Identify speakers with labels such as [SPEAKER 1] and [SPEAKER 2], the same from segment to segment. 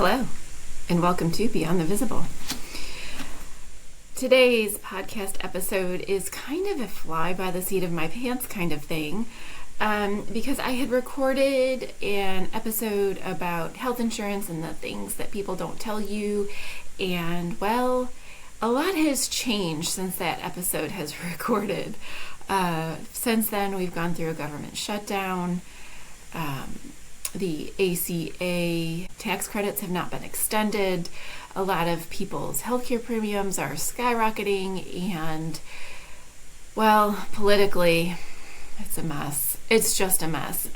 [SPEAKER 1] Hello, and welcome to Beyond the Visible. Today's podcast episode is kind of a fly by the seat of my pants kind of thing, because I had recorded an episode about health insurance and the things that people don't tell you, and well, a lot has changed since that episode has recorded. Since then, we've gone through a government shutdown. The ACA tax credits have not been extended. A lot of people's healthcare premiums are skyrocketing, and, well, politically, it's a mess. It's just a mess.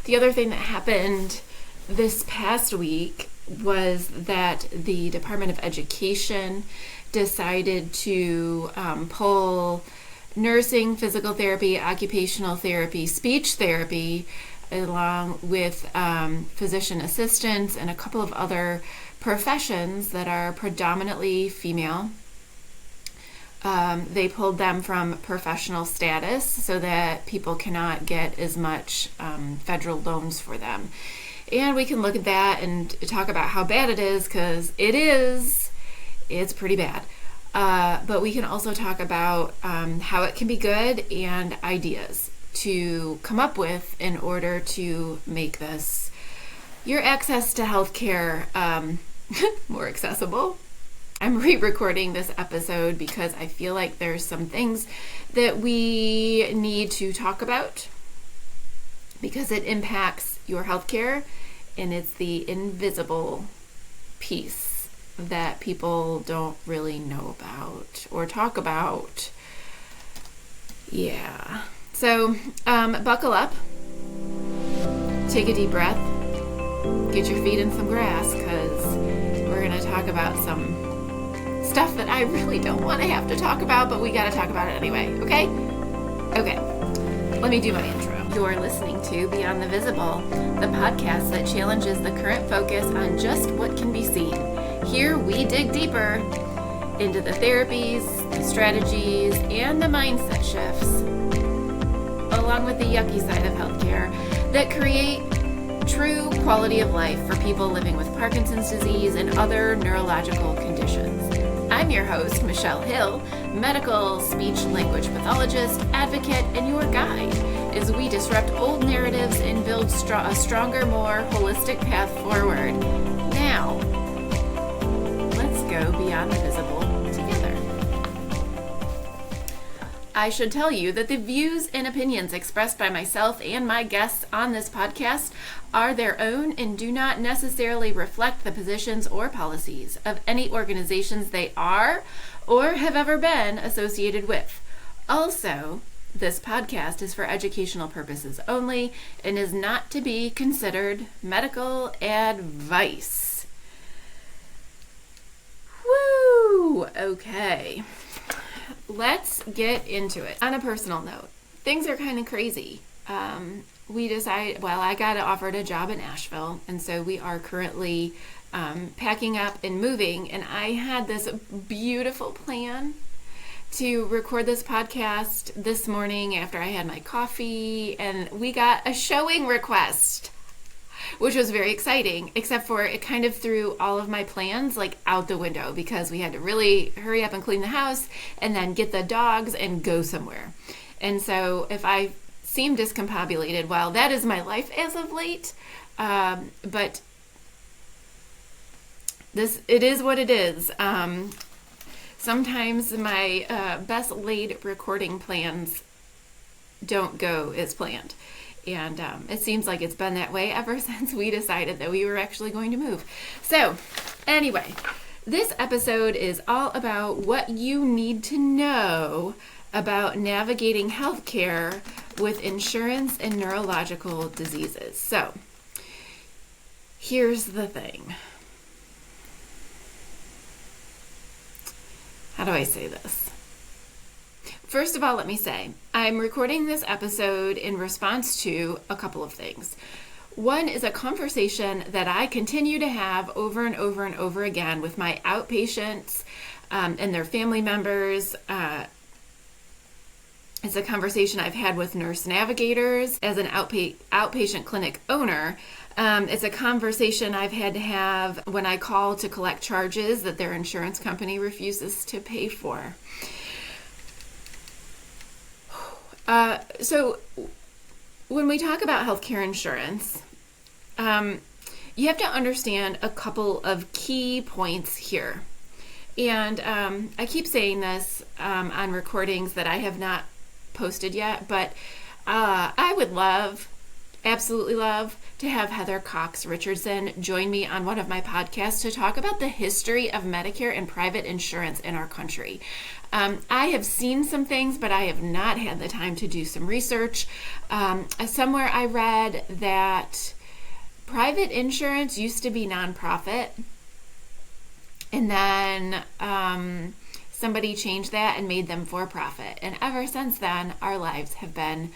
[SPEAKER 1] The other thing that happened this past week was that the Department of Education decided to pull nursing, physical therapy, occupational therapy, speech therapy, along with physician assistants and a couple of other professions that are predominantly female. They pulled them from professional status so that people cannot get as much federal loans for them. And we can look at that and talk about how bad it is, because it's pretty bad. But we can also talk about how it can be good and ideas to come up with in order to make your access to healthcare more accessible. I'm re-recording this episode because I feel like there's some things that we need to talk about because it impacts your healthcare, and it's the invisible piece that people don't really know about or talk about. Yeah. So, buckle up, take a deep breath, get your feet in some grass, because we're going to talk about some stuff that I really don't want to have to talk about, but we got to talk about it anyway, okay? Okay, let me do my intro. You're listening to Beyond the Visible, the podcast that challenges the current focus on just what can be seen. Here we dig deeper into the therapies, the strategies, and the mindset shifts, along with the yucky side of healthcare, that create true quality of life for people living with Parkinson's disease and other neurological conditions. I'm your host, Michelle Hill, medical speech-language pathologist, advocate, and your guide as we disrupt old narratives and build a stronger, more holistic path forward. Now, let's go beyond the visible together. I should tell you that the views and opinions expressed by myself and my guests on this podcast are their own and do not necessarily reflect the positions or policies of any organizations they are or have ever been associated with. Also, this podcast is for educational purposes only and is not to be considered medical advice. Woo! Okay. Let's get into it. On a personal note, things are kind of crazy. I got offered a job in Asheville, and so we are currently packing up and moving, and I had this beautiful plan to record this podcast this morning after I had my coffee, and we got a showing request, which was very exciting, except for it kind of threw all of my plans out the window because we had to really hurry up and clean the house and then get the dogs and go somewhere. And so if I seem discombobulated, well, that is my life as of late. But it is what it is. Sometimes my best laid recording plans don't go as planned. And it seems like it's been that way ever since we decided that we were actually going to move. So, anyway, this episode is all about what you need to know about navigating healthcare with insurance and neurological diseases. So, here's the thing. How do I say this? First of all, let me say, I'm recording this episode in response to a couple of things. One is a conversation that I continue to have over and over and over again with my outpatients and their family members. It's a conversation I've had with nurse navigators as an outpatient clinic owner. It's a conversation I've had to have when I call to collect charges that their insurance company refuses to pay for. So when we talk about healthcare insurance, you have to understand a couple of key points here. And I keep saying this on recordings that I have not posted yet, but I would absolutely love to have Heather Cox Richardson join me on one of my podcasts to talk about the history of Medicare and private insurance in our country. I have seen some things, but I have not had the time to do some research. Somewhere I read that private insurance used to be nonprofit, and then somebody changed that and made them for profit. And ever since then, our lives have been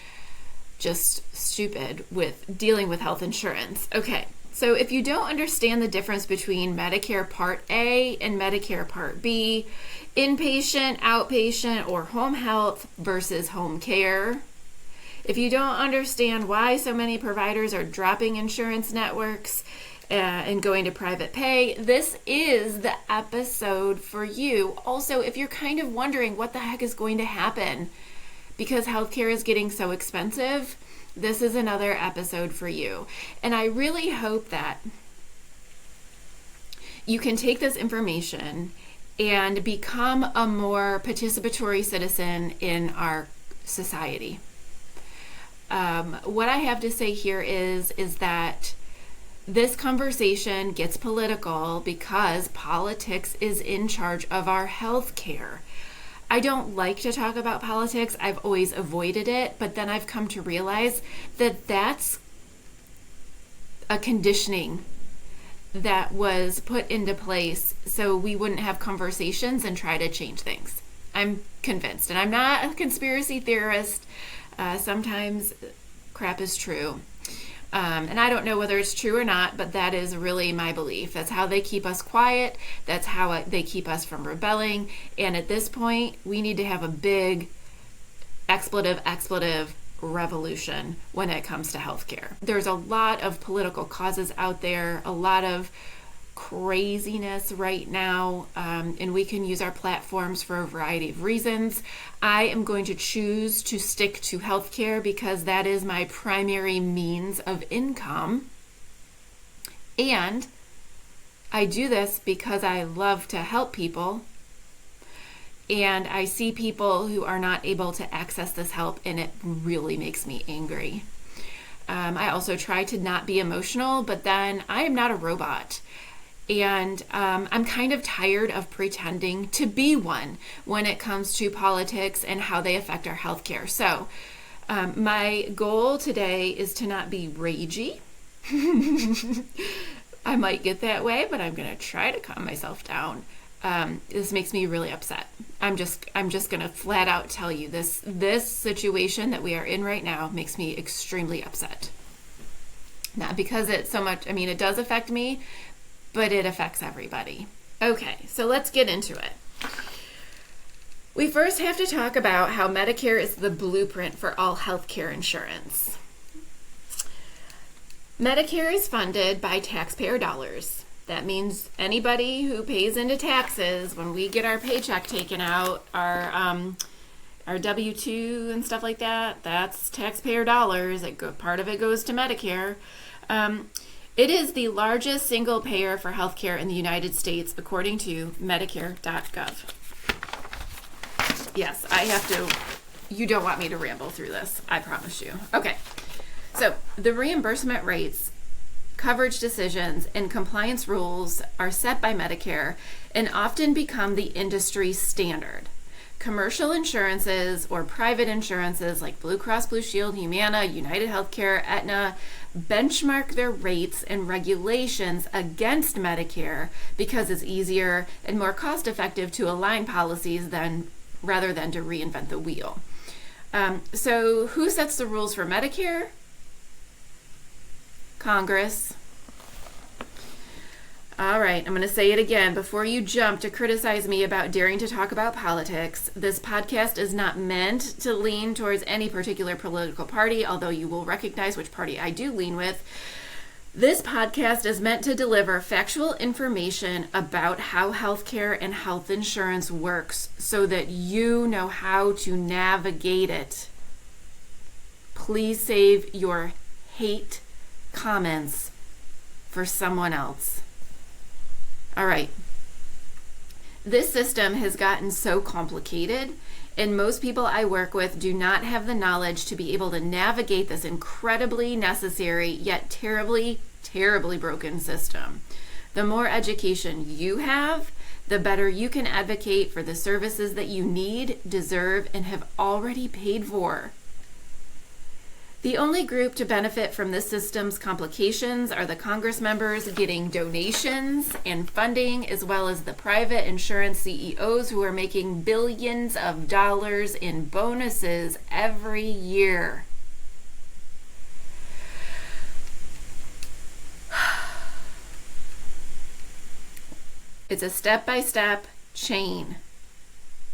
[SPEAKER 1] just stupid with dealing with health insurance. Okay, so if you don't understand the difference between Medicare Part A and Medicare Part B, inpatient, outpatient, or home health versus home care, if you don't understand why so many providers are dropping insurance networks and going to private pay, this is the episode for you. Also, if you're kind of wondering what the heck is going to happen because healthcare is getting so expensive, this is another episode for you. And I really hope that you can take this information and become a more participatory citizen in our society. What I have to say here is that this conversation gets political because politics is in charge of our health care. I don't like to talk about politics. I've always avoided it, but then I've come to realize that that's a conditioning that was put into place so we wouldn't have conversations and try to change things. I'm convinced, and I'm not a conspiracy theorist. Sometimes crap is true. And I don't know whether it's true or not, but that is really my belief. That's how they keep us quiet. That's how they keep us from rebelling. And at this point, we need to have a big expletive revolution when it comes to healthcare. There's a lot of political causes out there, a lot of craziness right now, and we can use our platforms for a variety of reasons. I am going to choose to stick to healthcare because that is my primary means of income, and I do this because I love to help people, and I see people who are not able to access this help, and it really makes me angry. I also try to not be emotional, but then I am not a robot. And I'm kind of tired of pretending to be one when it comes to politics and how they affect our healthcare. So my goal today is to not be ragey. I might get that way, but I'm going to try to calm myself down. This makes me really upset. I'm just going to flat out tell you this situation that we are in right now makes me extremely upset. Not because it's so much, it does affect me, but it affects everybody. Okay, so let's get into it. We first have to talk about how Medicare is the blueprint for all healthcare insurance. Medicare is funded by taxpayer dollars. That means anybody who pays into taxes, when we get our paycheck taken out, our W-2 and stuff like that, that's taxpayer dollars. Part of it goes to Medicare. It is the largest single payer for healthcare in the United States, according to Medicare.gov. Yes, you don't want me to ramble through this, I promise you. Okay, so the reimbursement rates, coverage decisions, and compliance rules are set by Medicare and often become the industry standard. Commercial insurances or private insurances like Blue Cross Blue Shield, Humana, United Healthcare, Aetna benchmark their rates and regulations against Medicare because it's easier and more cost-effective to align policies rather than to reinvent the wheel. So who sets the rules for Medicare? Congress. All right, I'm going to say it again before you jump to criticize me about daring to talk about politics. This podcast is not meant to lean towards any particular political party, although you will recognize which party I do lean with. This podcast is meant to deliver factual information about how healthcare and health insurance works so that you know how to navigate it. Please save your hate comments for someone else. All right. This system has gotten so complicated, and most people I work with do not have the knowledge to be able to navigate this incredibly necessary yet terribly, terribly broken system. The more education you have, the better you can advocate for the services that you need, deserve, and have already paid for. The only group to benefit from this system's complications are the Congress members getting donations and funding, as well as the private insurance CEOs who are making billions of dollars in bonuses every year. It's a step-by-step chain.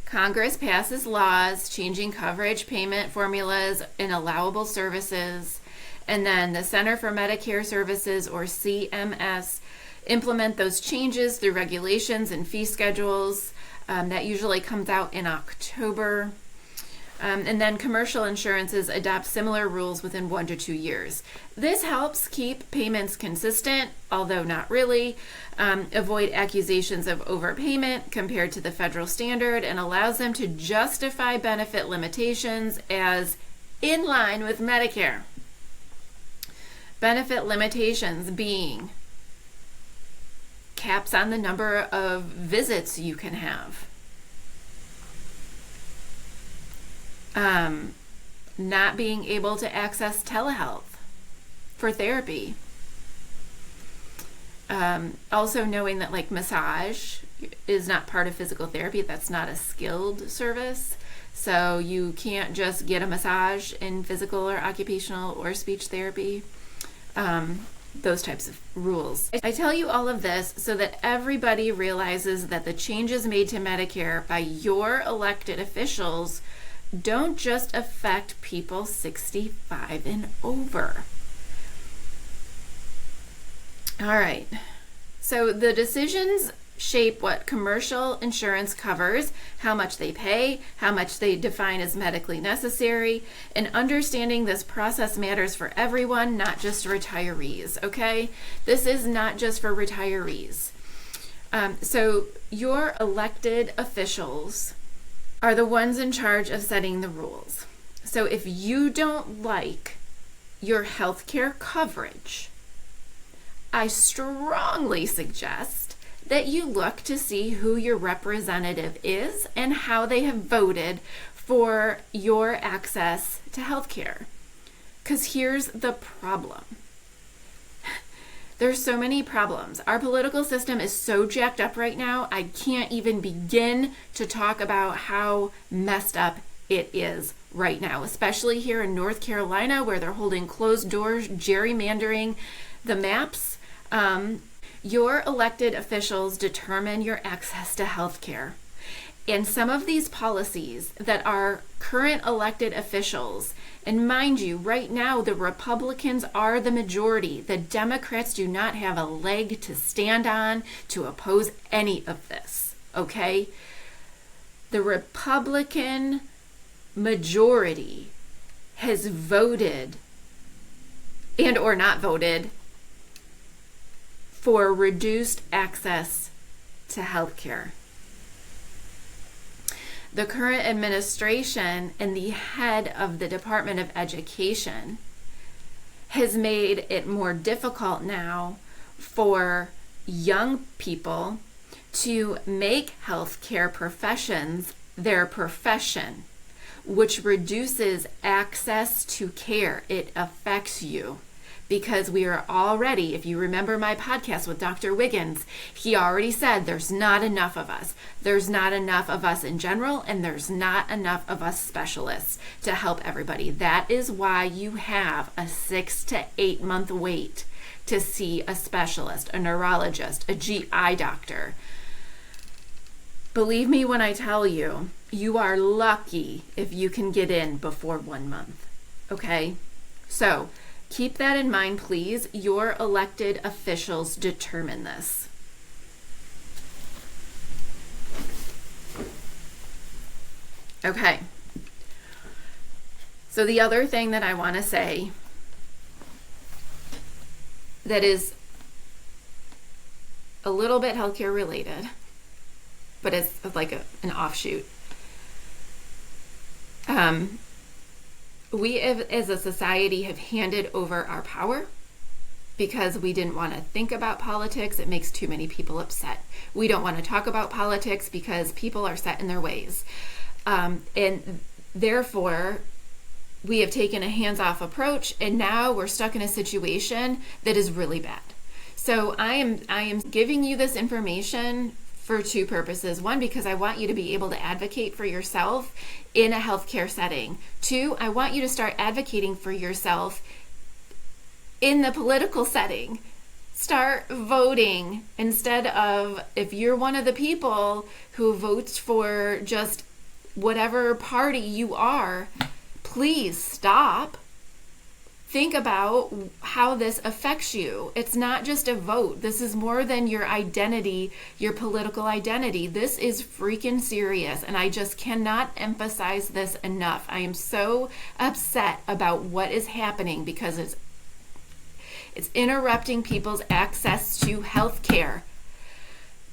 [SPEAKER 1] Congress passes laws changing coverage, payment formulas, and allowable services, and then the Center for Medicare Services, or CMS, implement those changes through regulations and fee schedules. That usually comes out in October. And then commercial insurances adopt similar rules within 1 to 2 years. This helps keep payments consistent, although not really, avoid accusations of overpayment compared to the federal standard, and allows them to justify benefit limitations as in line with Medicare. Benefit limitations being caps on the number of visits you can have. Not being able to access telehealth for therapy. Also knowing that like massage is not part of physical therapy. That's not a skilled service. So you can't just get a massage in physical or occupational or speech therapy. Those types of rules. I tell you all of this so that everybody realizes that the changes made to Medicare by your elected officials don't just affect people 65 and over. All right. So the decisions shape what commercial insurance covers, how much they pay, how much they define as medically necessary, and understanding this process matters for everyone, not just retirees, okay? This is not just for retirees. So your elected officials are the ones in charge of setting the rules. So if you don't like your healthcare coverage, I strongly suggest that you look to see who your representative is and how they have voted for your access to healthcare. Because here's the problem. There's so many problems. Our political system is so jacked up right now, I can't even begin to talk about how messed up it is right now, especially here in North Carolina where they're holding closed doors, gerrymandering the maps. Your elected officials determine your access to health care. And some of these policies that our current elected officials, and mind you, right now the Republicans are the majority. The Democrats do not have a leg to stand on to oppose any of this, okay? The Republican majority has voted and or not voted for reduced access to health care. The current administration and the head of the Department of Education has made it more difficult now for young people to make healthcare professions their profession, which reduces access to care. It affects you. Because we are already, if you remember my podcast with Dr. Wiggins, he already said there's not enough of us. There's not enough of us in general, and there's not enough of us specialists to help everybody. That is why you have a 6 to 8 month wait to see a specialist, a neurologist, a GI doctor. Believe me when I tell you, you are lucky if you can get in before 1 month, okay? So, Keep that in mind, please. Your elected officials determine this. Okay. So the other thing that I want to say that is a little bit healthcare related, but it's like an offshoot. We as a society have handed over our power because we didn't want to think about politics. It makes too many people upset. We don't want to talk about politics because people are set in their ways. And therefore, we have taken a hands-off approach, and now we're stuck in a situation that is really bad. So I am giving you this information for two purposes. One, because I want you to be able to advocate for yourself in a healthcare setting. Two, I want you to start advocating for yourself in the political setting. Start voting instead of, if you're one of the people who votes for just whatever party you are, please stop. Think about how this affects you. It's not just a vote. This is more than your identity, your political identity. This is freaking serious, and I just cannot emphasize this enough. I am so upset about what is happening because it's interrupting people's access to health care.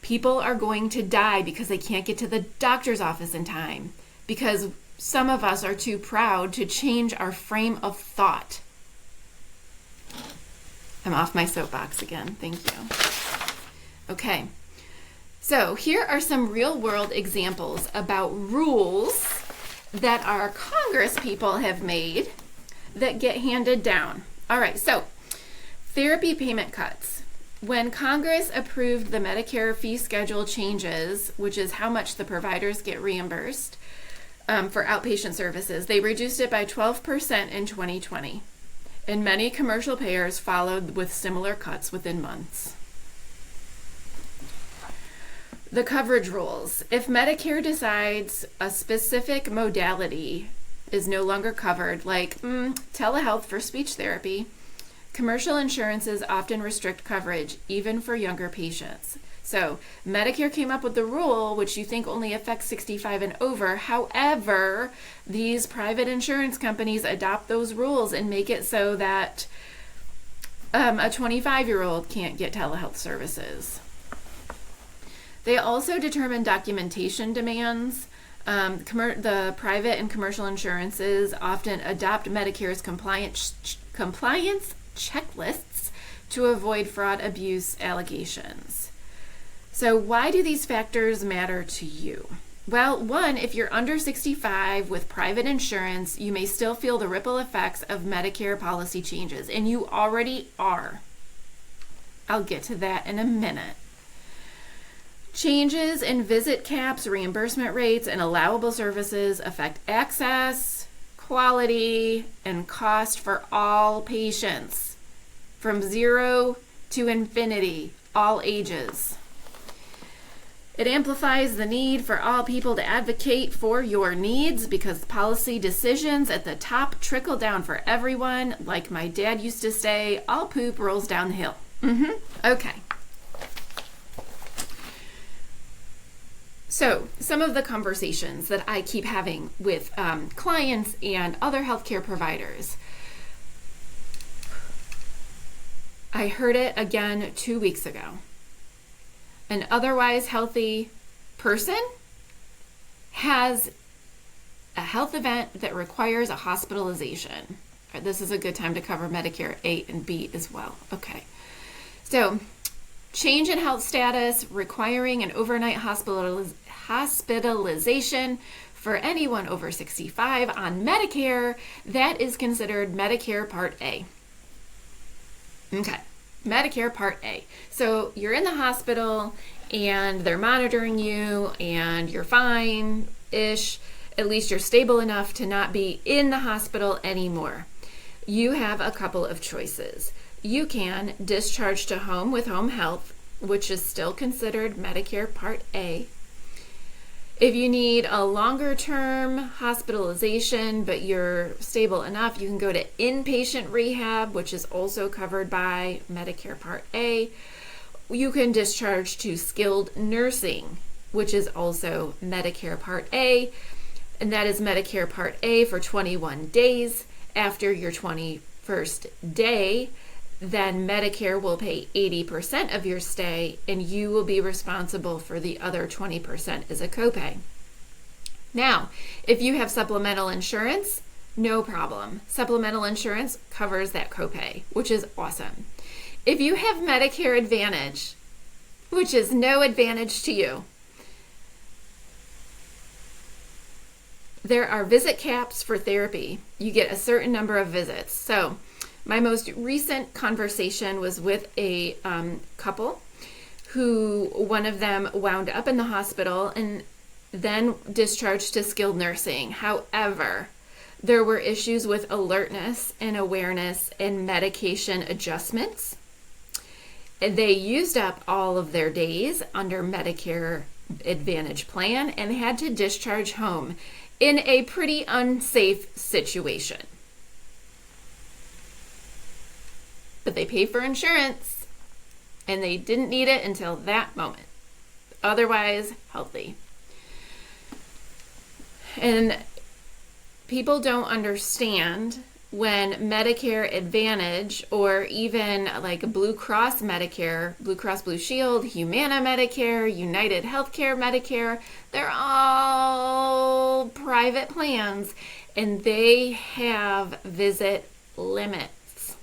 [SPEAKER 1] People are going to die because they can't get to the doctor's office in time, because some of us are too proud to change our frame of thought. I'm off my soapbox again. Thank you. Okay. So here are some real world examples about rules that our Congress people have made that get handed down. All right. So therapy payment cuts. When Congress approved the Medicare fee schedule changes, which is how much the providers get reimbursed for outpatient services, they reduced it by 12% in 2020. And many commercial payers followed with similar cuts within months. The coverage rules. If Medicare decides a specific modality is no longer covered, like telehealth for speech therapy, commercial insurances often restrict coverage, even for younger patients. So Medicare came up with the rule, which you think only affects 65 and over. However, these private insurance companies adopt those rules and make it so that a 25-year-old can't get telehealth services. They also determine documentation demands. The private and commercial insurances often adopt Medicare's compliance checklists to avoid fraud, abuse allegations. So why do these factors matter to you? Well, one, if you're under 65 with private insurance, you may still feel the ripple effects of Medicare policy changes, and you already are. I'll get to that in a minute. Changes in visit caps, reimbursement rates, and allowable services affect access, quality, and cost for all patients, from 0 to infinity, all ages. It amplifies the need for all people to advocate for your needs because policy decisions at the top trickle down for everyone. Like my dad used to say, all poop rolls down the hill. Okay. So some of the conversations that I keep having with clients and other healthcare providers. I heard it again 2 weeks ago. An otherwise healthy person has a health event that requires a hospitalization. This is a good time to cover Medicare A and B as well. Okay. So, change in health status requiring an overnight hospitalization for anyone over 65 on Medicare, that is considered Medicare Part A. Okay. Medicare Part A. So you're in the hospital and they're monitoring you and you're fine-ish. At least you're stable enough to not be in the hospital anymore. You have a couple of choices. You can discharge to home with home health, which is still considered Medicare Part A. If you need a longer term hospitalization, but you're stable enough, you can go to inpatient rehab, which is also covered by Medicare Part A. You can discharge to skilled nursing, which is also Medicare Part A, and that is Medicare Part A for 21 days. After your 21st day, then Medicare will pay 80% of your stay, and you will be responsible for the other 20% as a copay. Now, if you have supplemental insurance, no problem. Supplemental insurance covers that copay, which is awesome. If you have Medicare Advantage, which is no advantage to you, there are visit caps for therapy. You get a certain number of visits. So my most recent conversation was with a couple who one of them wound up in the hospital and then discharged to skilled nursing. However, there were issues with alertness and awareness and medication adjustments. They used up all of their days under Medicare Advantage plan and had to discharge home in a pretty unsafe situation. But they paid for insurance and they didn't need it until that moment. Otherwise, healthy. And people don't understand when Medicare Advantage or even like Blue Cross Medicare, Blue Cross Blue Shield, Humana Medicare, United Healthcare Medicare, they're all private plans and they have visit limits.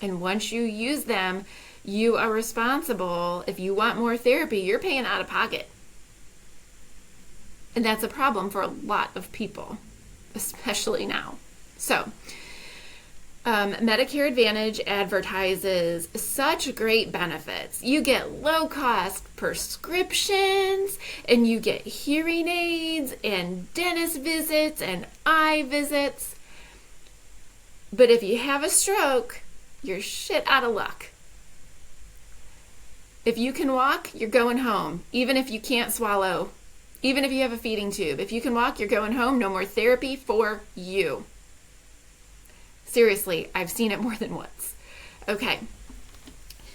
[SPEAKER 1] And once you use them, you are responsible. If you want more therapy, you're paying out of pocket. And that's a problem for a lot of people, especially now. So, Medicare Advantage advertises such great benefits. You get low-cost prescriptions, and you get hearing aids, and dentist visits, and eye visits. But if you have a stroke, you're shit out of luck. If you can walk, you're going home, even if you can't swallow, even if you have a feeding tube. If you can walk, you're going home. No more therapy for you. Seriously, I've seen it more than once. Okay.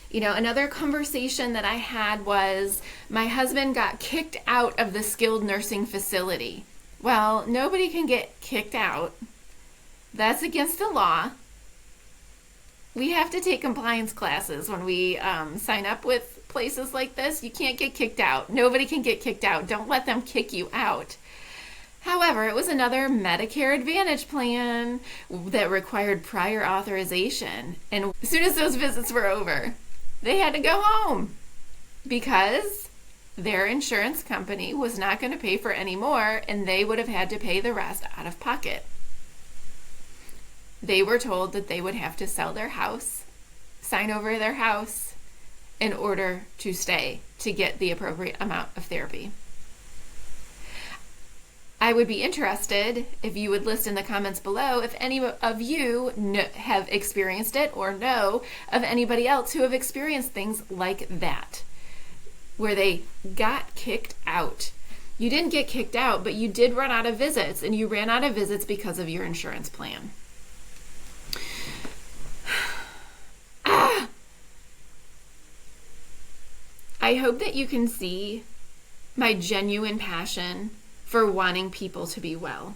[SPEAKER 1] You know, another conversation that I had was my husband got kicked out of the skilled nursing facility. Well, nobody can get kicked out. That's against the law. We have to take compliance classes when we sign up with places like this. You can't get kicked out. Nobody can get kicked out. Don't let them kick you out. However, it was another Medicare Advantage plan that required prior authorization. And as soon as those visits were over, they had to go home because their insurance company was not going to pay for any more, and they would have had to pay the rest out of pocket. They were told that they would have to sell their house, sign over their house in order to stay to get the appropriate amount of therapy. I would be interested if you would list in the comments below if any of you have experienced it or know of anybody else who have experienced things like that, where they got kicked out. You didn't get kicked out, but you did run out of visits, and you ran out of visits because of your insurance plan. I hope that you can see my genuine passion for wanting people to be well.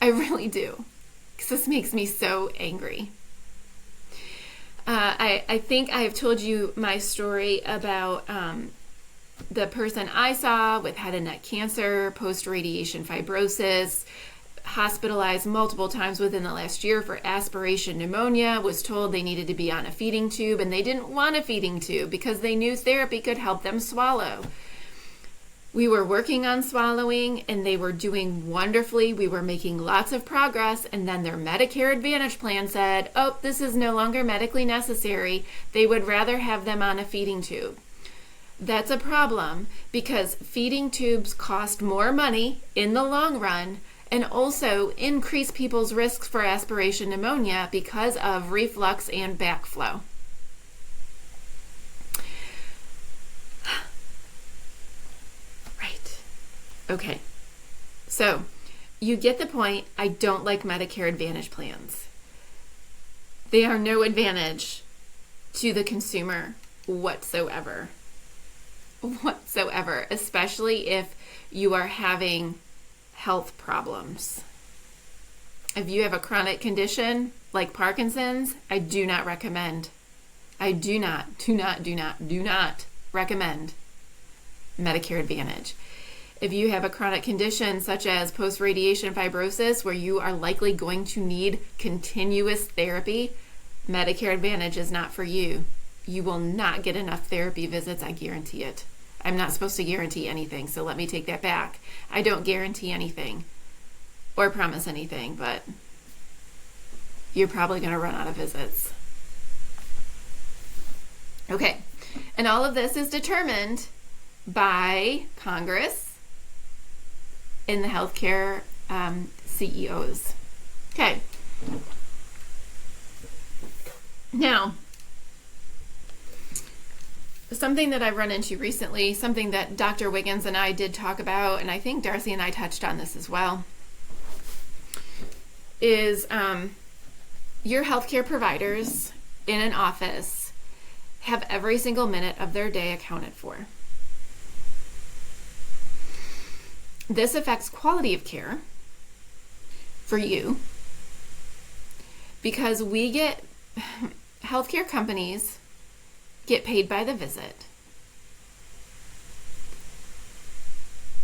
[SPEAKER 1] I really do, because this makes me so angry. I think I have told you my story about the person I saw with head and neck cancer, post-radiation fibrosis, hospitalized multiple times within the last year for aspiration pneumonia, was told they needed to be on a feeding tube, and they didn't want a feeding tube because they knew therapy could help them swallow. We were working on swallowing, and they were doing wonderfully. We were making lots of progress, and then their Medicare Advantage plan said, oh, this is no longer medically necessary. They would rather have them on a feeding tube. That's a problem because feeding tubes cost more money in the long run and also increase people's risks for aspiration pneumonia because of reflux and backflow. Right. Okay, so you get the point. I don't like Medicare Advantage plans. They are no advantage to the consumer whatsoever, especially if you are having health problems. If you have a chronic condition like Parkinson's, I do not recommend. I do not recommend Medicare Advantage. If you have a chronic condition such as post-radiation fibrosis where you are likely going to need continuous therapy, Medicare Advantage is not for you. You will not get enough therapy visits, I guarantee it. I'm not supposed to guarantee anything, so let me take that back. I don't guarantee anything or promise anything, but you're probably going to run out of visits. Okay, and all of this is determined by Congress and the healthcare CEOs. Okay. Now, something that I've run into recently, something that Dr. Wiggins and I did talk about, and I think Darcy and I touched on this as well, is your healthcare providers in an office have every single minute of their day accounted for. This affects quality of care for you because healthcare companies get paid by the visit.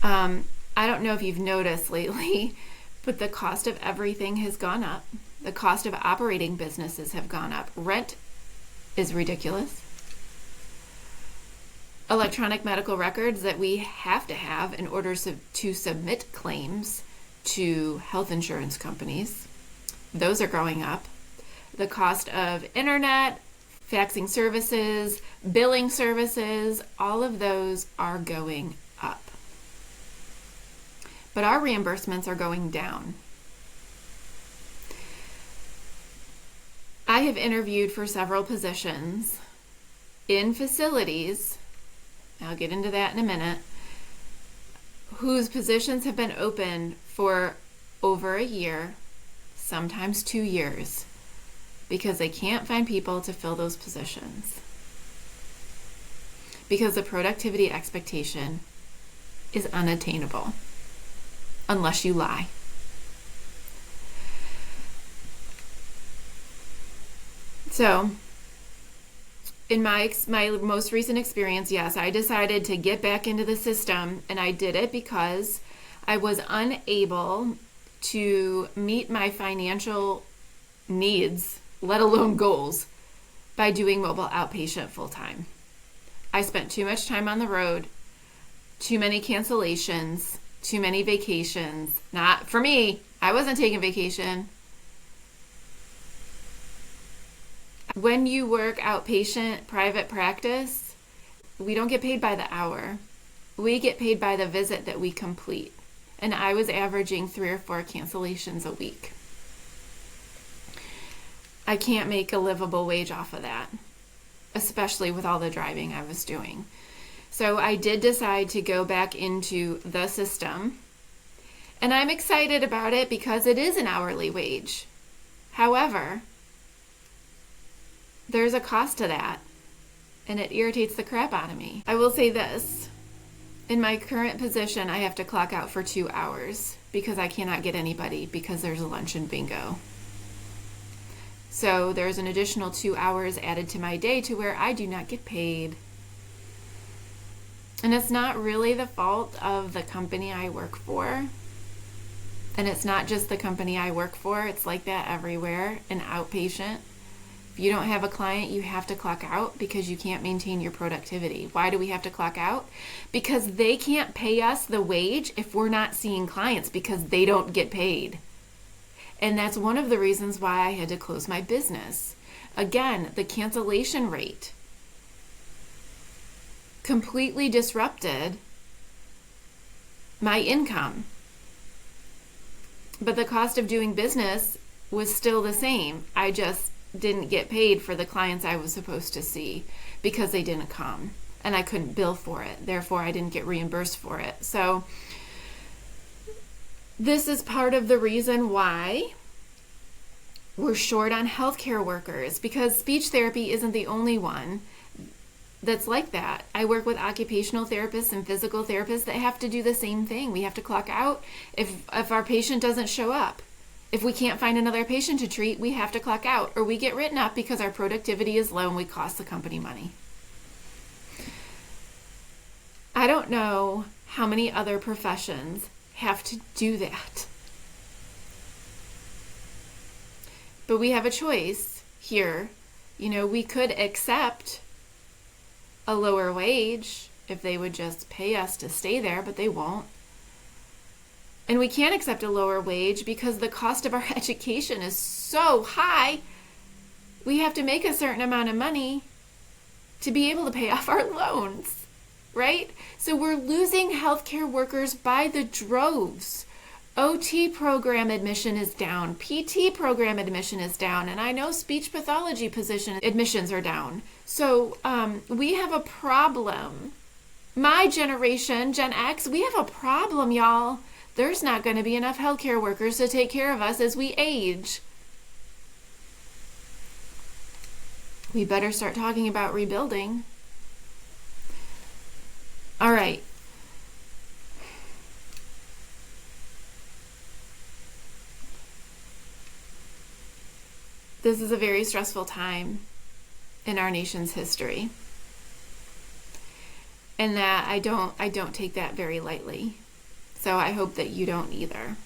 [SPEAKER 1] I don't know if you've noticed lately, but the cost of everything has gone up. The cost of operating businesses have gone up. Rent is ridiculous. Electronic medical records that we have to have in order to submit claims to health insurance companies, those are going up. The cost of internet, faxing services, billing services, all of those are going up. But our reimbursements are going down. I have interviewed for several positions in facilities, I'll get into that in a minute, whose positions have been open for over a year, sometimes 2 years, because they can't find people to fill those positions. Because the productivity expectation is unattainable unless you lie. So, in my most recent experience, yes, I decided to get back into the system, and I did it because I was unable to meet my financial needs, let alone goals, by doing mobile outpatient full-time. I spent too much time on the road, too many cancellations, too many vacations. Not for me. I wasn't taking vacation. When you work outpatient private practice, we don't get paid by the hour. We get paid by the visit that we complete. And I was averaging 3 or 4 cancellations a week. I can't make a livable wage off of that, especially with all the driving I was doing. So I did decide to go back into the system. And I'm excited about it because it is an hourly wage. However, there's a cost to that, and it irritates the crap out of me. I will say this. In my current position, I have to clock out for 2 hours because I cannot get anybody because there's a lunch and bingo. So there's an additional 2 hours added to my day to where I do not get paid. And it's not really the fault of the company I work for. And it's not just the company I work for. It's like that everywhere in outpatient. If you don't have a client, you have to clock out because you can't maintain your productivity. Why do we have to clock out? Because they can't pay us the wage if we're not seeing clients because they don't get paid. And that's one of the reasons why I had to close my business. Again, the cancellation rate completely disrupted my income. But the cost of doing business was still the same. I just didn't get paid for the clients I was supposed to see because they didn't come. And I couldn't bill for it. Therefore, I didn't get reimbursed for it. So This is part of the reason why we're short on healthcare workers, because speech therapy isn't the only one that's like that. I work with occupational therapists and physical therapists that have to do the same thing. We have to clock out if our patient doesn't show up. If we can't find another patient to treat, we have to clock out, or we get written up because our productivity is low and we cost the company money. I don't know how many other professions have to do that. But we have a choice here. We could accept a lower wage if they would just pay us to stay there, but they won't. And we can't accept a lower wage because the cost of our education is so high. We have to make a certain amount of money to be able to pay off our loans, right? So we're losing healthcare workers by the droves. OT program admission is down. PT program admission is down. And I know speech pathology position admissions are down. So we have a problem. My generation, Gen X, we have a problem, y'all. There's not going to be enough healthcare workers to take care of us as we age. We better start talking about rebuilding. All right. This is a very stressful time in our nation's history. And that I don't take that very lightly. So I hope that you don't either.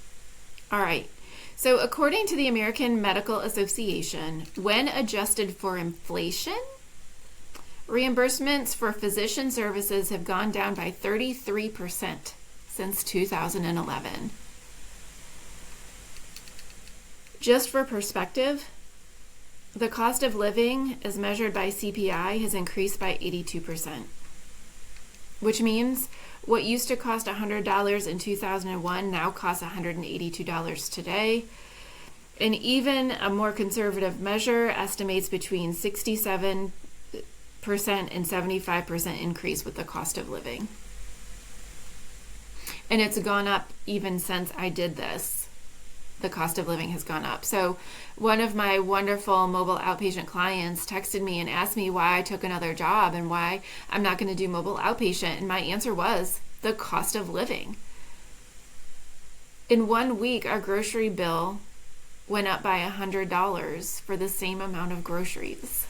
[SPEAKER 1] All right. So according to the American Medical Association, when adjusted for inflation, reimbursements for physician services have gone down by 33% since 2011. Just for perspective, the cost of living as measured by CPI has increased by 82%, which means what used to cost $100 in 2001 now costs $182 today. And even a more conservative measure estimates between 67% and 75% increase with the cost of living. And it's gone up even since I did this. The cost of living has gone up. So one of my wonderful mobile outpatient clients texted me and asked me why I took another job and why I'm not going to do mobile outpatient. And my answer was the cost of living. In 1 week, our grocery bill went up by $100 for the same amount of groceries.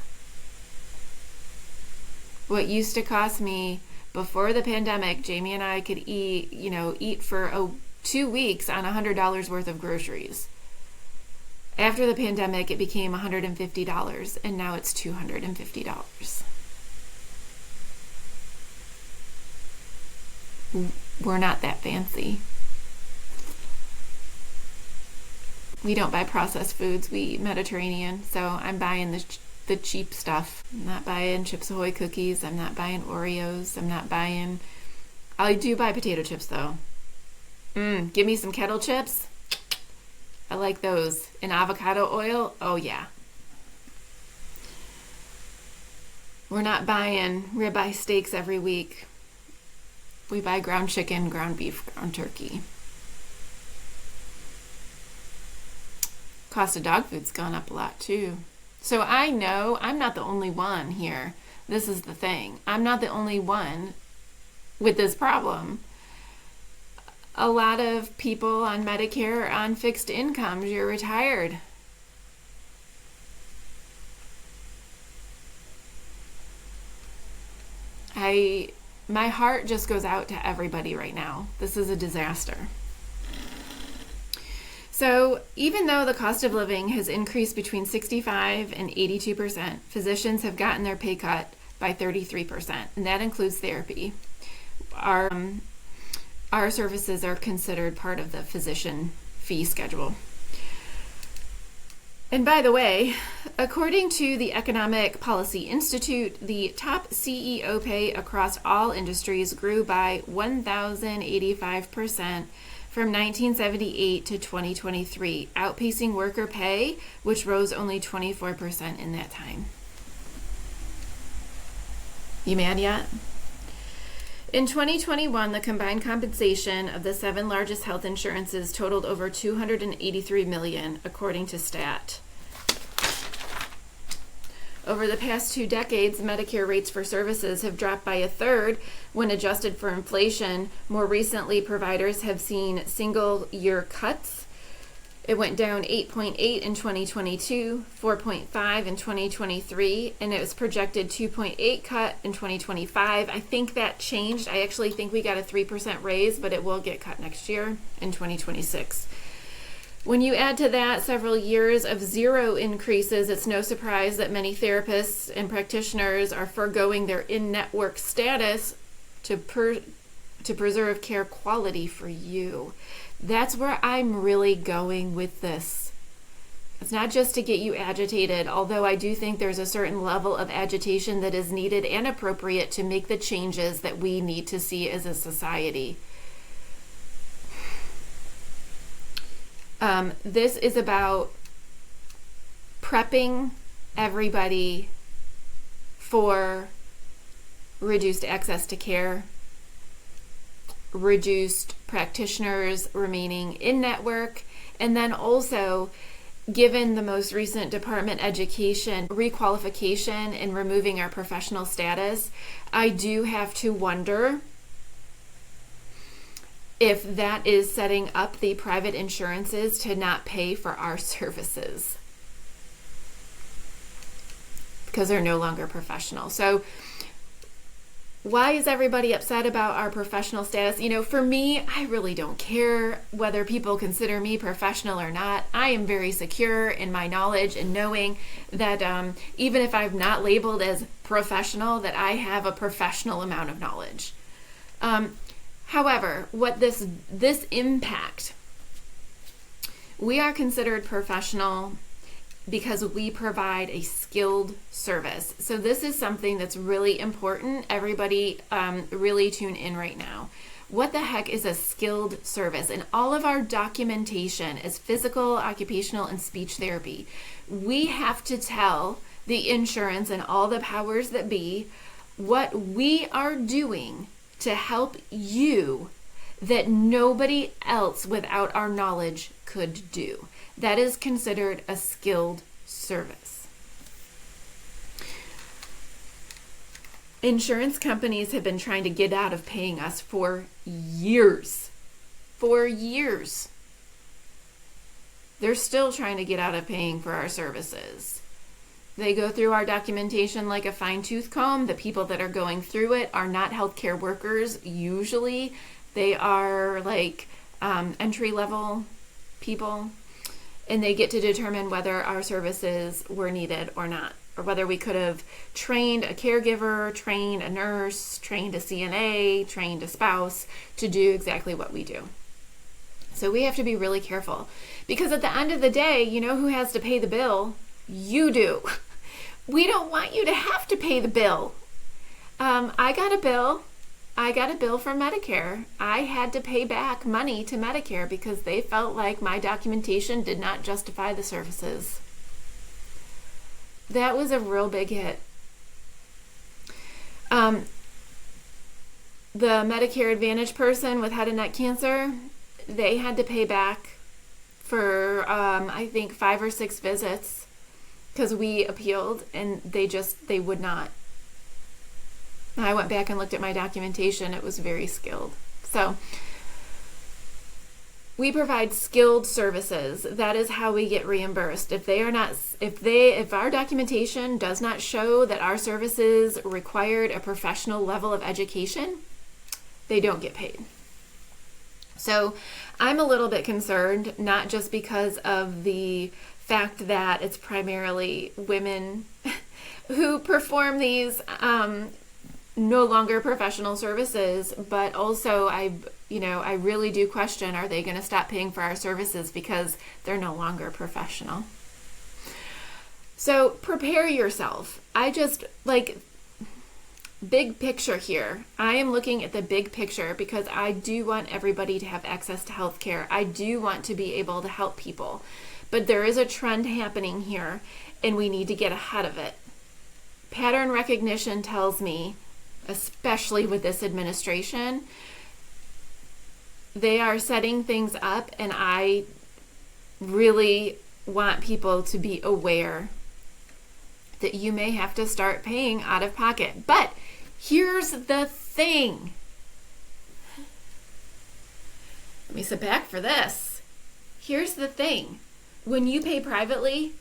[SPEAKER 1] What used to cost me before the pandemic, Jamie and I could eat for 2 weeks on $100 worth of groceries. After the pandemic, it became $150, and now it's $250. We're not that fancy. We don't buy processed foods. We eat Mediterranean, so I'm buying the cheap stuff. I'm not buying Chips Ahoy cookies. I'm not buying Oreos. I do buy potato chips, though. Give me some kettle chips. I like those. And avocado oil. Oh, yeah. We're not buying ribeye steaks every week. We buy ground chicken, ground beef, ground turkey. Cost of dog food's gone up a lot, too. So I know I'm not the only one here. This is the thing. I'm not the only one with this problem. A lot of people on Medicare are on fixed incomes. You're retired. My heart just goes out to everybody right now. This is a disaster. So even though the cost of living has increased between 65 and 82%, physicians have gotten their pay cut by 33%, and that includes therapy. Our services are considered part of the physician fee schedule. And by the way, according to the Economic Policy Institute, the top CEO pay across all industries grew by 1,085% from 1978 to 2023, outpacing worker pay, which rose only 24% in that time. You mad yet? In 2021, the combined compensation of the 7 largest health insurances totaled over $283 million, according to STAT. Over the past 2 decades, Medicare rates for services have dropped by a third when adjusted for inflation. More recently, providers have seen single-year cuts. It went down 8.8 in 2022, 4.5 in 2023, and it was projected 2.8 cut in 2025. I think that changed. I actually think we got a 3% raise, but it will get cut next year in 2026. When you add to that several years of zero increases, it's no surprise that many therapists and practitioners are foregoing their in-network status to preserve care quality for you. That's where I'm really going with this. It's not just to get you agitated, although I do think there's a certain level of agitation that is needed and appropriate to make the changes that we need to see as a society. This is about prepping everybody for reduced access to care, reduced practitioners remaining in network, and then also, given the most recent department education requalification and removing our professional status, I do have to wonder if that is setting up the private insurances to not pay for our services because they're no longer professional. So why is everybody upset about our professional status? For me, I really don't care whether people consider me professional or not. I am very secure in my knowledge and knowing that even if I'm not labeled as professional, that I have a professional amount of knowledge. However, what this impact, we are considered professional because we provide a skilled service. So this is something that's really important. Everybody really tune in right now. What the heck is a skilled service? And all of our documentation is physical, occupational, and speech therapy. We have to tell the insurance and all the powers that be what we are doing to help you that nobody else without our knowledge could do. That is considered a skilled service. Insurance companies have been trying to get out of paying us for years. For years. They're still trying to get out of paying for our services. They go through our documentation like a fine-tooth comb. The people that are going through it are not healthcare workers. Usually they are like entry-level people, and they get to determine whether our services were needed or not, or whether we could have trained a caregiver, trained a nurse, trained a CNA, trained a spouse to do exactly what we do. So we have to be really careful, because at the end of the day, you know who has to pay the bill? You do. We don't want you to have to pay the bill. I got a bill from Medicare. I had to pay back money to Medicare because they felt like my documentation did not justify the services. That was a real big hit. The Medicare Advantage person with head and neck cancer, they had to pay back for, I think, 5 or 6 visits because we appealed and they would not. I went back and looked at my documentation. It was very skilled. So we provide skilled services. That is how we get reimbursed. If our documentation does not show that our services required a professional level of education, they don't get paid. So I'm a little bit concerned, not just because of the fact that it's primarily women who perform these no longer professional services, but also I really do question, are they going to stop paying for our services because they're no longer professional? So prepare yourself. Big picture here. I am looking at the big picture because I do want everybody to have access to health care. I do want to be able to help people. But there is a trend happening here, and we need to get ahead of it. Pattern recognition tells me especially with this administration. They are setting things up, and I really want people to be aware that you may have to start paying out of pocket. But here's the thing. Let me sit back for this. Here's the thing. When you pay privately,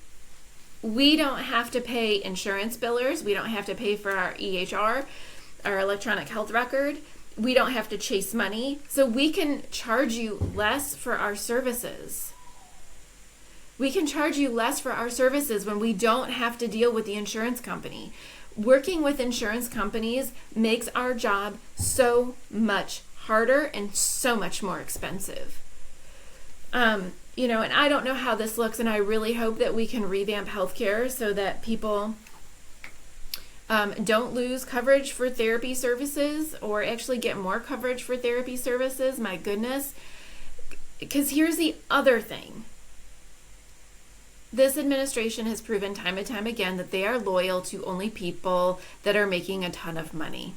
[SPEAKER 1] we don't have to pay insurance billers. We don't have to pay for our EHR, our electronic health record. We don't have to chase money. So we can charge you less for our services. We can charge you less for our services when we don't have to deal with the insurance company. Working with insurance companies makes our job so much harder and so much more expensive. And I don't know how this looks, and I really hope that we can revamp healthcare so that people don't lose coverage for therapy services, or actually get more coverage for therapy services. My goodness. Because here's the other thing. This administration has proven time and time again that they are loyal to only people that are making a ton of money.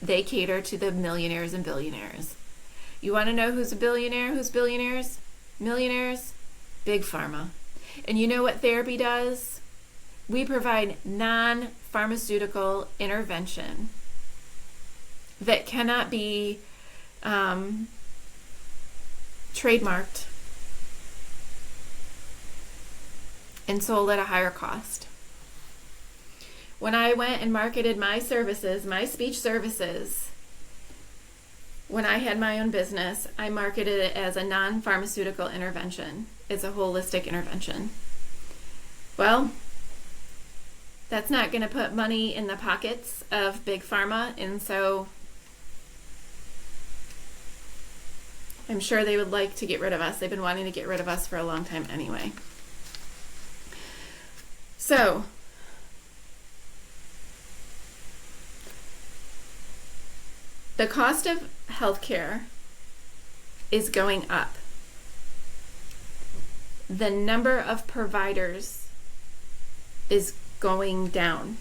[SPEAKER 1] They cater to the millionaires and billionaires. You want to know who's a billionaire, who's billionaires? Millionaires? Big pharma. And you know what therapy does? We provide non-pharmaceutical intervention that cannot be trademarked and sold at a higher cost. When I went and marketed my services, my speech services, when I had my own business, I marketed it as a non-pharmaceutical intervention. It's a holistic intervention. Well, that's not going to put money in the pockets of big pharma, and so I'm sure they would like to get rid of us. They've been wanting to get rid of us for a long time anyway. So, the cost of healthcare is going up. The number of providers is going down.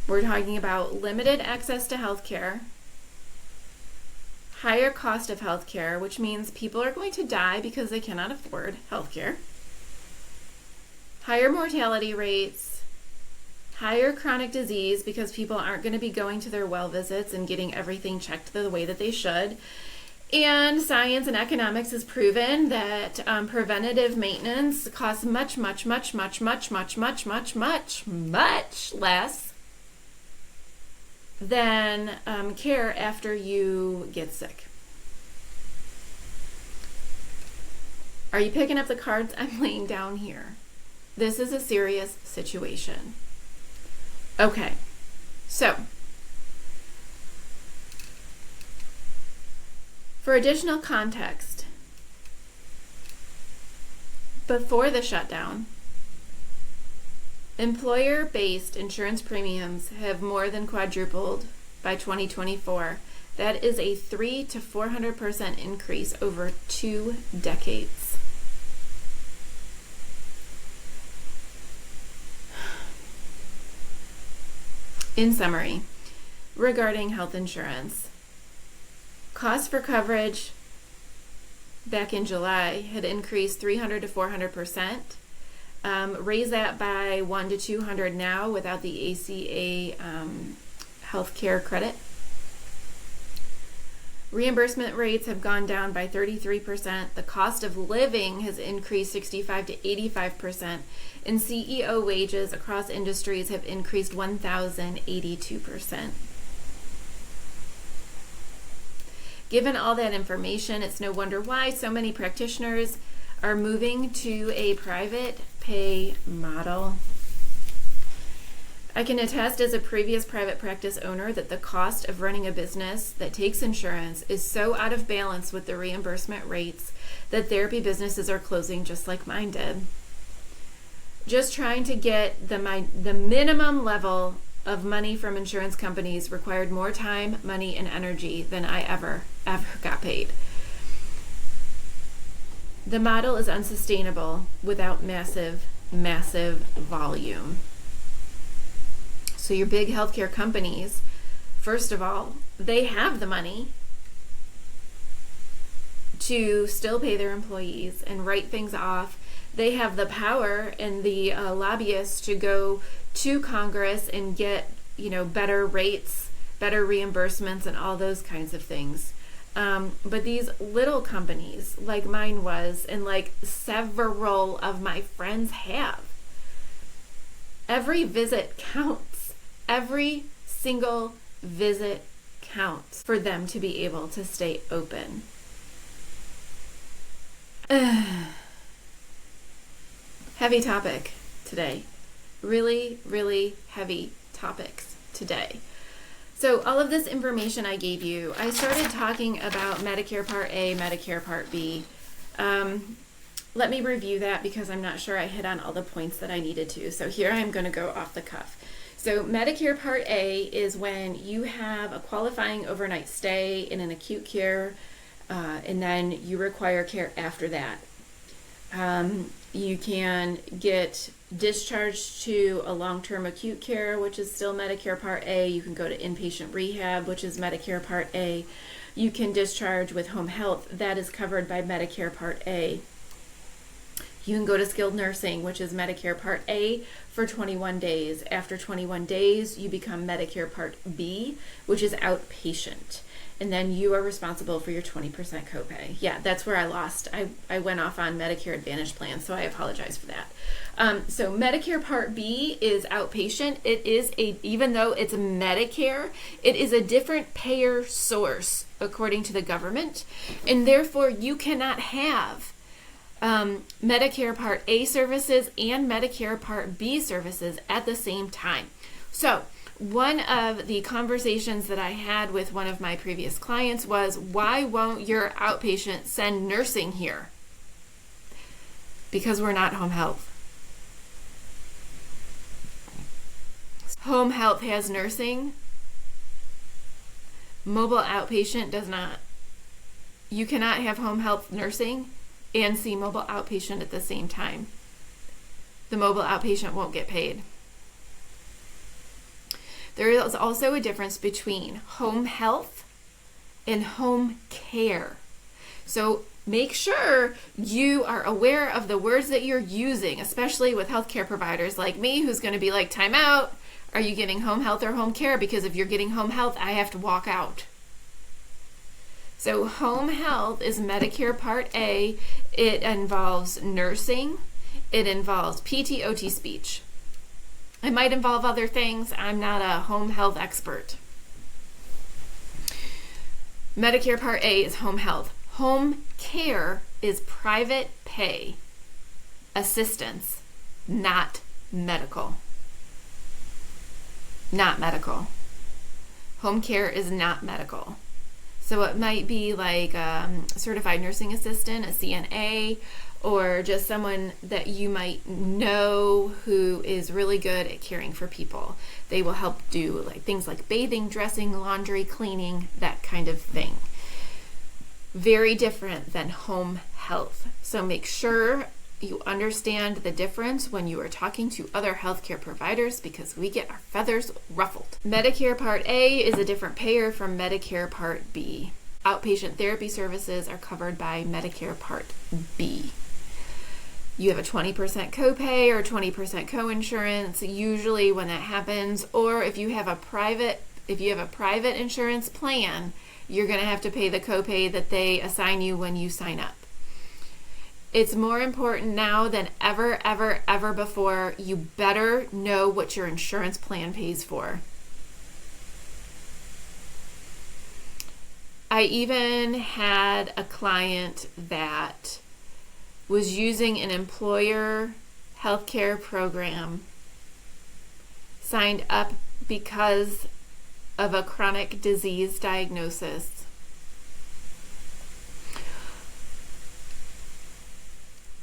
[SPEAKER 1] We're talking about limited access to healthcare, higher cost of healthcare, which means people are going to die because they cannot afford healthcare, higher mortality rates, higher chronic disease because people aren't going to be going to their well visits and getting everything checked the way that they should. And science and economics has proven that preventative maintenance costs much less than care after you get sick. Are you picking up the cards I'm laying down here? This is a serious situation. Okay, so for additional context, before the shutdown, employer-based insurance premiums have more than quadrupled by 2024. That is a 300% to 400% increase over 2 decades. In summary, regarding health insurance, cost for coverage back in July had increased 300 to 400%. Raise that by 1 to 200 now without the ACA healthcare credit. Reimbursement rates have gone down by 33%. The cost of living has increased 65 to 85%. And CEO wages across industries have increased 1,082%. Given all that information, it's no wonder why so many practitioners are moving to a private pay model. I can attest as a previous private practice owner that the cost of running a business that takes insurance is so out of balance with the reimbursement rates that therapy businesses are closing just like mine did. Just trying to get the minimum level of money from insurance companies required more time, money, and energy than I ever got paid. The model is unsustainable without massive volume. So So your big healthcare companies, first of all, they have the money to still pay their employees and write things off. They have the power and the lobbyists to go to Congress and get, better rates, better reimbursements, and all those kinds of things. But these little companies, like mine was, and like several of my friends have, every visit counts. Every single visit counts for them to be able to stay open. Heavy topic today. Really, really heavy topics today. So all of this information I gave you, I started talking about Medicare Part A, Medicare Part B. Let me review that because I'm not sure I hit on all the points that I needed to. So here I'm going to go off the cuff. So Medicare Part A is when you have a qualifying overnight stay in an acute care, and then you require care after that. You can get discharged to a long-term acute care, which is still Medicare Part A. You can go to inpatient rehab, which is Medicare Part A. You can discharge with home health. That is covered by Medicare Part A. You can go to skilled nursing, which is Medicare Part A, for 21 days. After 21 days, you become Medicare Part B, which is outpatient. And then you are responsible for your 20% copay. Yeah, that's where I lost. I went off on Medicare Advantage plan, so I apologize for that. So Medicare Part B is outpatient. It is even though it's Medicare, it is a different payer source according to the government, and therefore you cannot have Medicare Part A services and Medicare Part B services at the same time. So one of the conversations that I had with one of my previous clients was, why won't your outpatient send nursing here? Because we're not home health. Home health has nursing. Mobile outpatient does not. You cannot have home health nursing and see mobile outpatient at the same time. The mobile outpatient won't get paid. There is also a difference between home health and home care. So make sure you are aware of the words that you're using, especially with healthcare providers like me, who's going to be like, time out. Are you getting home health or home care? Because if you're getting home health, I have to walk out. So home health is Medicare Part A. It involves nursing. It involves PT, OT, speech. It might involve other things. I'm not a home health expert. Medicare Part A is home health. Home care is private pay assistance, not medical. Not medical. Home care is not medical. So it might be like a certified nursing assistant, a CNA, or just someone that you might know who is really good at caring for people. They will help do like things like bathing, dressing, laundry, cleaning, that kind of thing. Very different than home health. So make sure you understand the difference when you are talking to other healthcare providers, because we get our feathers ruffled. Medicare Part A is a different payer from Medicare Part B. Outpatient therapy services are covered by Medicare Part B. You have a 20% copay or 20% coinsurance usually when that happens, or if you have a private insurance plan, you're going to have to pay the copay that they assign you when you sign up. It's more important now than ever, ever, ever before. You better know what your insurance plan pays for. I even had a client that was using an employer healthcare program, signed up because of a chronic disease diagnosis.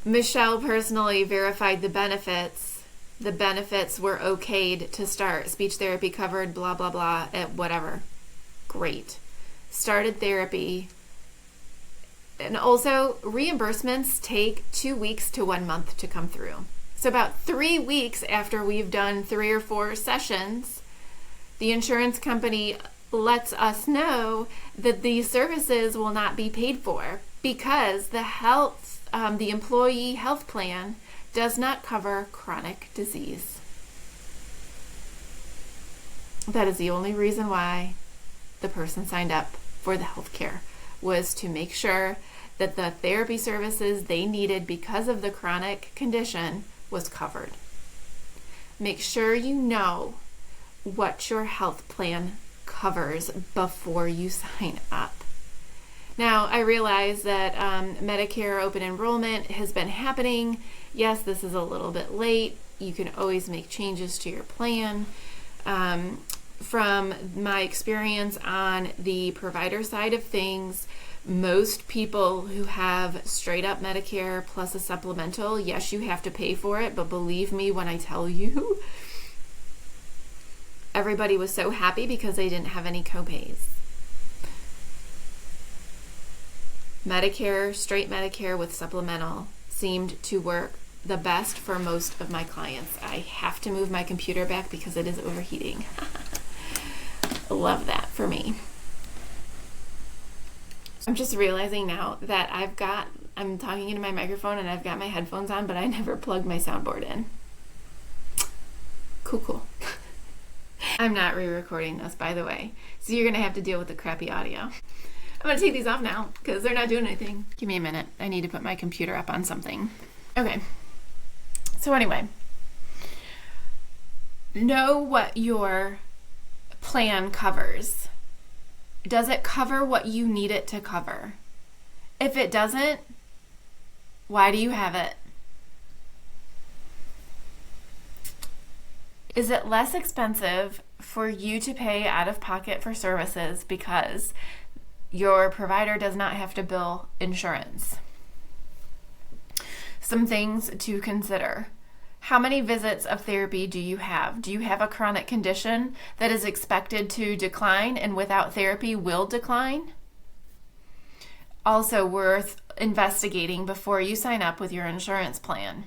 [SPEAKER 1] Michelle personally verified the benefits. The benefits were okayed to start. Speech therapy covered, blah, blah, blah, whatever. Great. Started therapy. And also, reimbursements take 2 weeks to 1 month to come through. So about 3 weeks after we've done 3 or 4 sessions, the insurance company lets us know that these services will not be paid for because the employee health plan does not cover chronic disease. That is the only reason why the person signed up for the health care, was to make sure that the therapy services they needed because of the chronic condition was covered. Make sure you know what your health plan covers before you sign up. Now, I realize that Medicare open enrollment has been happening. Yes, this is a little bit late. You can always make changes to your plan. From my experience on the provider side of things, most people who have straight up Medicare plus a supplemental, yes, you have to pay for it, but believe me when I tell you, everybody was so happy because they didn't have any copays. Medicare, straight Medicare with supplemental seemed to work the best for most of my clients. I have to move my computer back because it is overheating. Love that for me. I'm just realizing now that I'm talking into my microphone and I've got my headphones on, but I never plugged my soundboard in. Cool. I'm not re-recording this, by the way, so you're gonna have to deal with the crappy audio. I'm gonna take these off now because they're not doing anything. Give me a minute. I need to put my computer up on something. Okay. So anyway, know what your plan covers. Does it cover what you need it to cover? If it doesn't, why do you have it? Is it less expensive for you to pay out of pocket for services because your provider does not have to bill insurance? Some things to consider. How many visits of therapy do you have? Do you have a chronic condition that is expected to decline and without therapy will decline? Also worth investigating before you sign up with your insurance plan.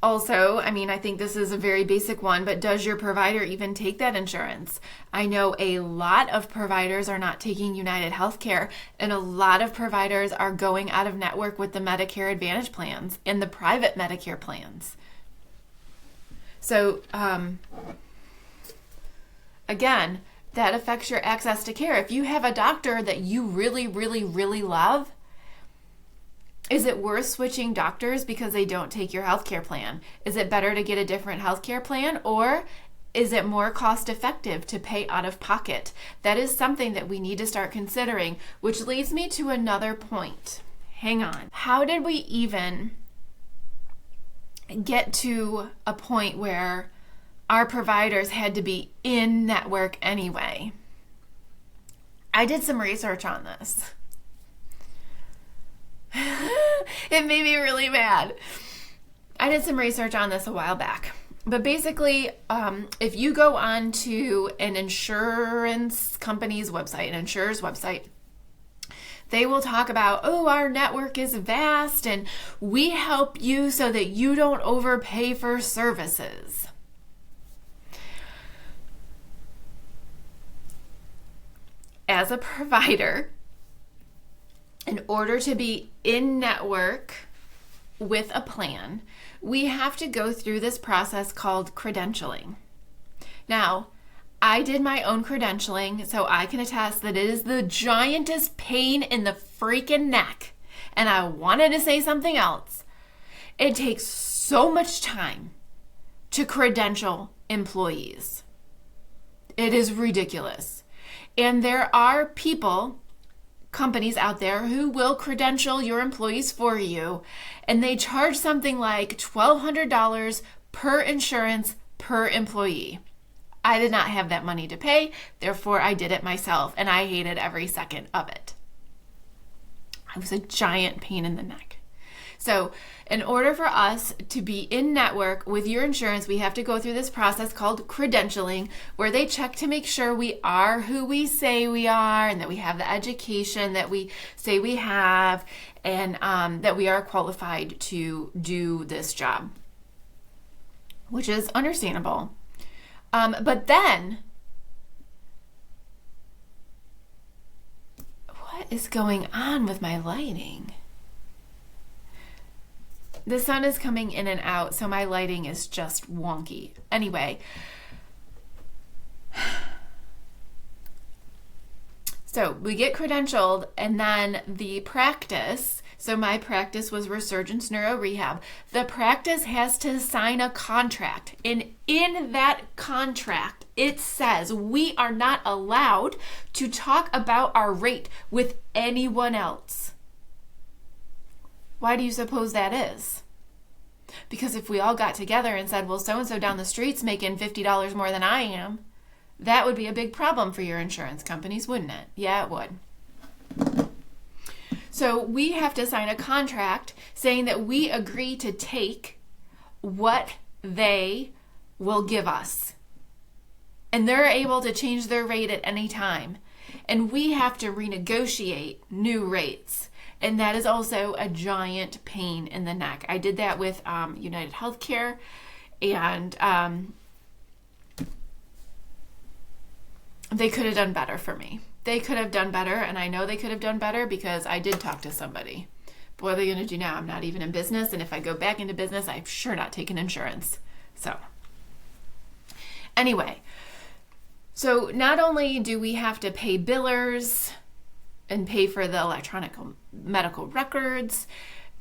[SPEAKER 1] Also, I think this is a very basic one, but does your provider even take that insurance? I know a lot of providers are not taking United Healthcare, and a lot of providers are going out of network with the Medicare Advantage plans and the private Medicare plans. So, again, that affects your access to care. If you have a doctor that you really, really, really love, is it worth switching doctors because they don't take your healthcare plan? Is it better to get a different healthcare plan, or is it more cost effective to pay out of pocket? That is something that we need to start considering, which leads me to another point. Hang on. How did we even get to a point where our providers had to be in network anyway? I did some research on this. It made me really mad. I did some research on this a while back. But basically, if you go on to an insurance company's website, an insurer's website, they will talk about, our network is vast and we help you so that you don't overpay for services. As a provider, in order to be in network with a plan, we have to go through this process called credentialing. Now, I did my own credentialing, so I can attest that it is the giantest pain in the freaking neck. And I wanted to say something else. It takes so much time to credential employees. It is ridiculous. And there are companies out there who will credential your employees for you, and they charge something like $1,200 per insurance per employee. I did not have that money to pay, therefore I did it myself, and I hated every second of it. It was a giant pain in the neck. So in order for us to be in network with your insurance, we have to go through this process called credentialing, where they check to make sure we are who we say we are and that we have the education that we say we have, and that we are qualified to do this job, which is understandable. But then, what is going on with my lighting? The sun is coming in and out, so my lighting is just wonky. Anyway, so we get credentialed, and then the practice, so my practice was Resurgence Neuro Rehab. The practice has to sign a contract, and in that contract, it says we are not allowed to talk about our rate with anyone else. Why do you suppose that is? Because if we all got together and said, well, so-and-so down the street's making $50 more than I am, that would be a big problem for your insurance companies, wouldn't it? Yeah, it would. So we have to sign a contract saying that we agree to take what they will give us. And they're able to change their rate at any time. And we have to renegotiate new rates. And that is also a giant pain in the neck. I did that with United Healthcare, and they could have done better for me. They could have done better, and I know they could have done better because I did talk to somebody. But what are they going to do now? I'm not even in business, and if I go back into business, I'm sure not taking insurance. So anyway, so not only do we have to pay billers and pay for the electronic medical records,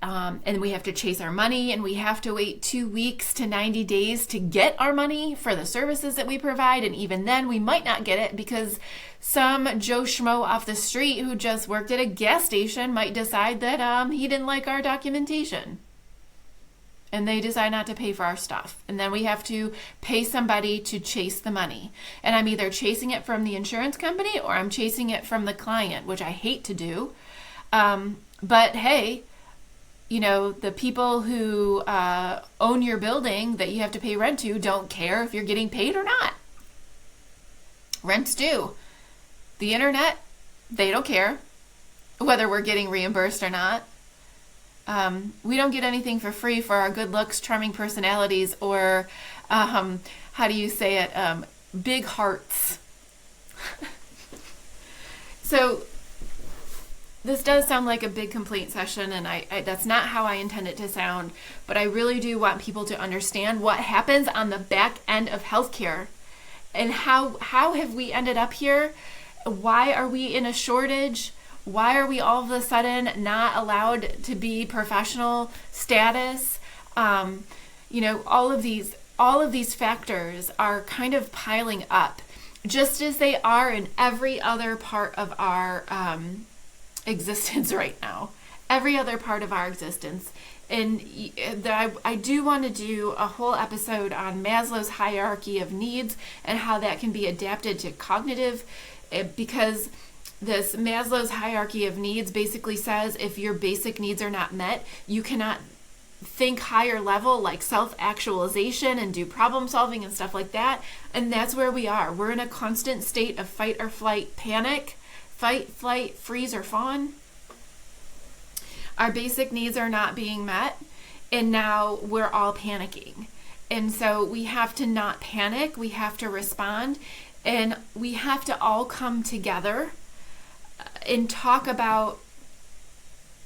[SPEAKER 1] and we have to chase our money, and we have to wait 2 weeks to 90 days to get our money for the services that we provide, and even then we might not get it because some Joe Schmo off the street who just worked at a gas station might decide that he didn't like our documentation, and they decide not to pay for our stuff, and then we have to pay somebody to chase the money, and I'm either chasing it from the insurance company or I'm chasing it from the client, which I hate to do, but hey, you know, the people who own your building that you have to pay rent to don't care if you're getting paid or not. Rent's due. The internet, they don't care whether we're getting reimbursed or not. We don't get anything for free for our good looks, charming personalities, or how do you say it? Big hearts. So this does sound like a big complaint session, and I that's not how I intend it to sound, but I really do want people to understand what happens on the back end of healthcare and how have we ended up here? Why are we in a shortage? Why are we all of a sudden not allowed to be professional status? You know, all of these factors are kind of piling up, just as they are in every other part of our existence right now. Every other part of our existence. And I do want to do a whole episode on Maslow's hierarchy of needs and how that can be adapted to cognitive, because this Maslow's hierarchy of needs basically says if your basic needs are not met, you cannot think higher level like self-actualization and do problem solving and stuff like that. And that's where we are. We're in a constant state of fight or flight panic, fight, flight, freeze, or fawn. Our basic needs are not being met, and now we're all panicking. And so we have to not panic, we have to respond, and we have to all come together and talk about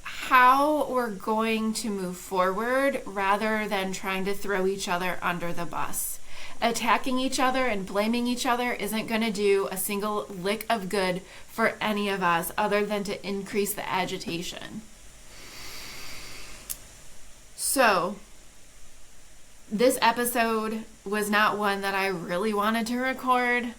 [SPEAKER 1] how we're going to move forward rather than trying to throw each other under the bus. Attacking each other and blaming each other isn't going to do a single lick of good for any of us other than to increase the agitation. So, this episode was not one that I really wanted to record,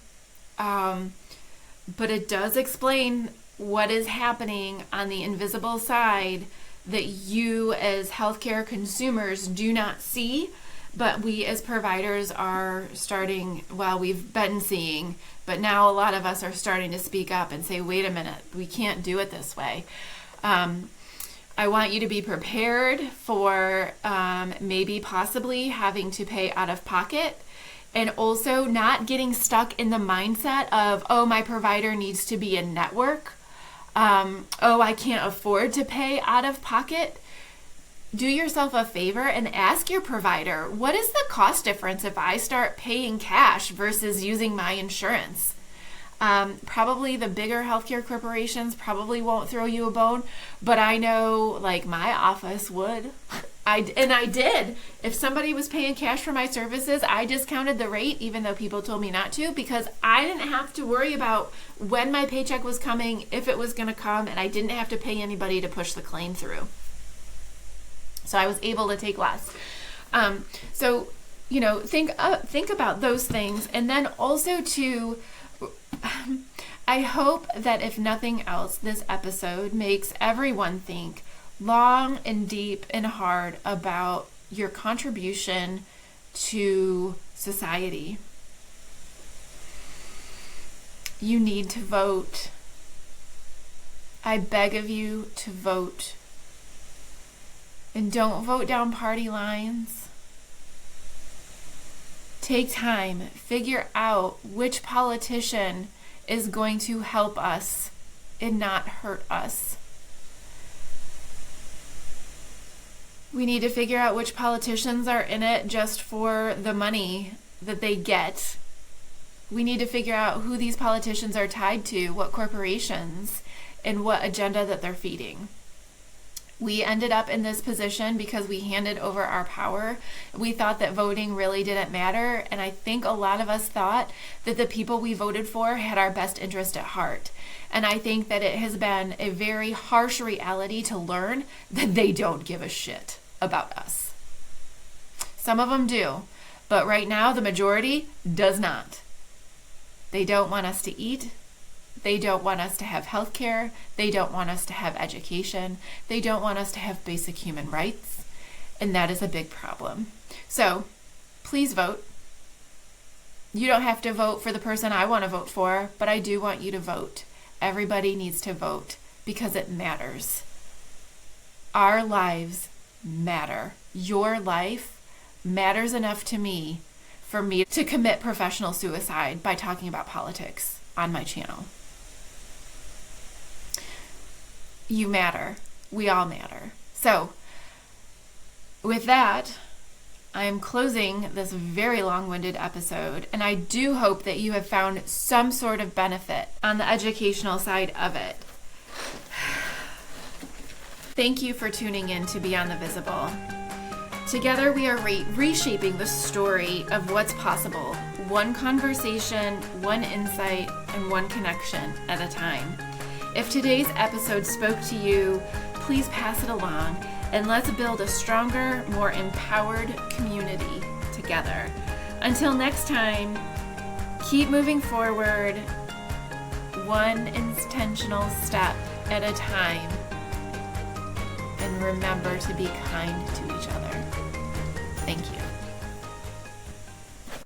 [SPEAKER 1] but it does explain what is happening on the invisible side that you as healthcare consumers do not see, but we as providers are starting, well, we've been seeing, but now a lot of us are starting to speak up and say, wait a minute, we can't do it this way. I want you to be prepared for maybe possibly having to pay out of pocket, and also not getting stuck in the mindset of, oh, my provider needs to be in network. Oh, I can't afford to pay out of pocket. do yourself a favor and ask your provider, what is the cost difference if I start paying cash versus using my insurance? Probably the bigger healthcare corporations probably won't throw you a bone, but I know like my office would. I did. If somebody was paying cash for my services, I discounted the rate even though people told me not to, because I didn't have to worry about when my paycheck was coming, if it was going to come, and I didn't have to pay anybody to push the claim through. So I was able to take less. So, think about those things. And then also I hope that if nothing else, this episode makes everyone think long and deep and hard about your contribution to society. You need to vote. I beg of you to vote. And don't vote down party lines. Take time, figure out which politician is going to help us and not hurt us. We need to figure out which politicians are in it just for the money that they get. We need to figure out who these politicians are tied to, what corporations, and what agenda that they're feeding. We ended up in this position because we handed over our power. We thought that voting really didn't matter, and I think a lot of us thought that the people we voted for had our best interest at heart. And I think that it has been a very harsh reality to learn that they don't give a shit about us. Some of them do, but right now the majority does not. They don't want us to eat. They don't want us to have health care. They don't want us to have education. They don't want us to have basic human rights. And that is a big problem. So please vote. You don't have to vote for the person I want to vote for, but I do want you to vote. Everybody needs to vote because it matters. Our lives matter. Your life matters enough to me for me to commit professional suicide by talking about politics on my channel. You matter. We all matter. So, with that, I'm closing this very long-winded episode, and I do hope that you have found some sort of benefit on the educational side of it. Thank you for tuning in to Beyond the Visible. Together we are reshaping the story of what's possible, one conversation, one insight, and one connection at a time. If today's episode spoke to you, please pass it along, and let's build a stronger, more empowered community together. Until next time, keep moving forward, one intentional step at a time, and remember to be kind to each other.